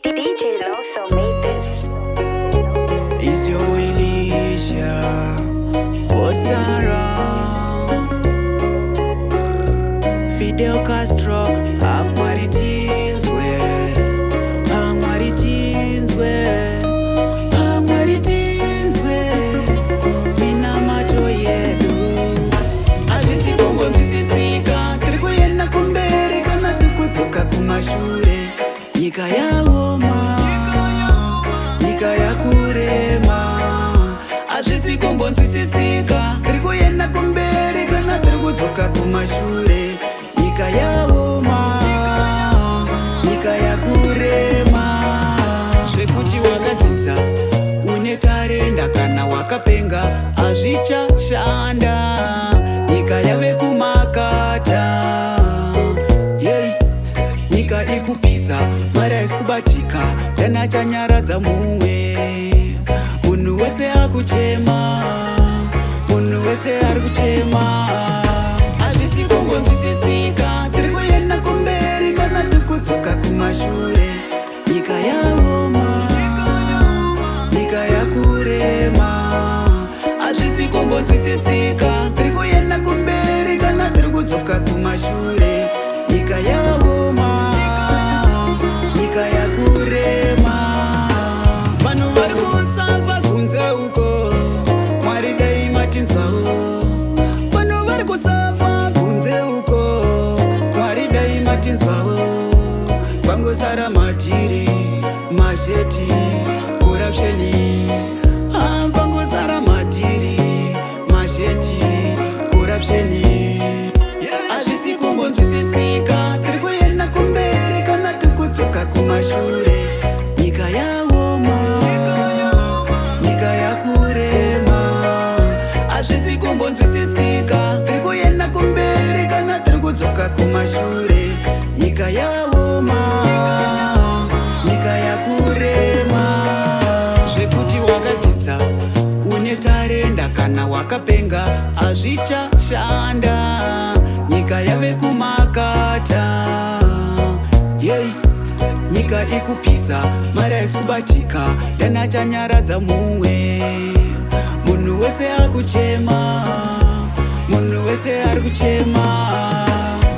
DJ Loso made this. Is your boy Alicia? What's around? Fidel Castro, I'm what it is where. I'm what it is where. I'm what it is where. Mina macho yedu. Ajisi kongo njisisika. Triku yena kumbere kana tukutuka kumashure. Nyika ya oma. Nyika ya kurema. Ajisi kongo njisisika. Triku yena kumbere kana tukutuka kumashure. Nyika ya oma. Nyika ya kurema. Zvekuti wakadzidza une tarenda kana wakapenga azvichashanda. Nyika yave kumakata, nyika ikupisa mara isikubatika tena chanyaradza mumwe. Munhu wese akuchema, munhu wese ari kuchema. Hazvisi kungonzwisisika, tiri kuenda kumberi kana tikudzoka kumashure. Nyika yaoma, nyika yakurema. Hazvisi kungonzwisisika, tiri kuenda kumberi kana tiri kudzoka kumashure. Nyika yaoma, nyika yakurema. Vanhu vari kusafa kunze uko, Mwari dai matinzwawo. Vanhu vari kusafa kunze uko, Mwari dai matinzwawo. Kwangosara matiri, masheti, korapsheni. Kwangosara matiri, masheti, korapsheni. Hazvisi kungonzwisisika, tiri kuenda kumberi kana tikudzoka kumashure. Nyika yaoma, nyika yakurema. Hazvisi kungonzwisisika, tiri kuenda kumberi kana tiri kudzoka kumashure. Nyika yaoma, nyika yakurema. Zvekuti wakadzidza une tarenda kana wakapenga azvichashanda. Nyika yave kumakata, nyika ikupisa mara isikubatika tena chanyaradza mumwe. Munhu wese akuchema, munhu wese ari kuchema.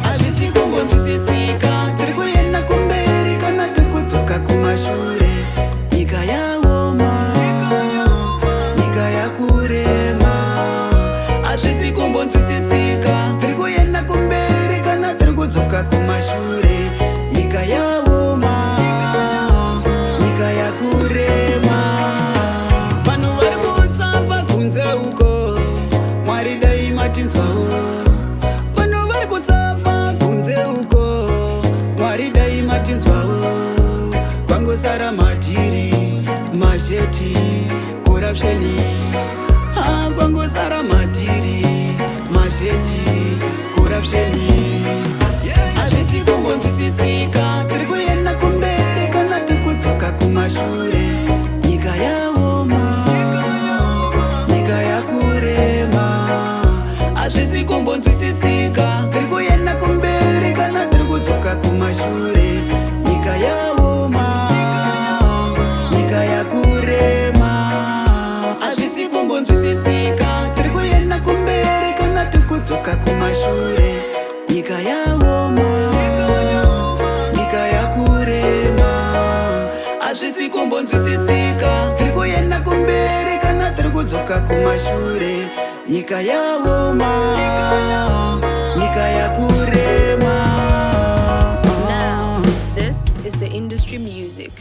Hazvisi kungonzwisisika, tiri kuenda kumberi kana tiri kudzoka kumashure. Nyika yaoma, nyika yakurema. Hazvisi kungonzwisisika, tiri kuenda kumberi kana tiri kudzoka kumashure. Nyika yaoma, nyika yakurema. Vanhu vari kusafa kunze uko, Mwari dai matinzwawo. Vanhu vari kusafa kunze uko, Mwari dai matinzwawo. Kwangosara matiri, masheti, korapsheni. Kwangosara matiri, masheti, korapsheni. Hazvisi kungonzwisisika, tiri kuenda kumberi kana tikudzoka kumashure. Nyika yaoma, nyika yakurema. Hazvisi kungonzwisisika, tiri kuenda kumberi kana tiri kudzoka kumashure. Nyika yaoma, nyika yakurema. Hazvisi kungonzwisisika, tiri kuenda kumberi kana tiri kudzoka kumashure. Nyika yaoma, nyika yakurema. Hazvisi kungonzwisisika, tiri kuenda kumberi kana tiri kudzoka kumashure. Nyika yaoma, nyika yakurema. Now, this is the industry music.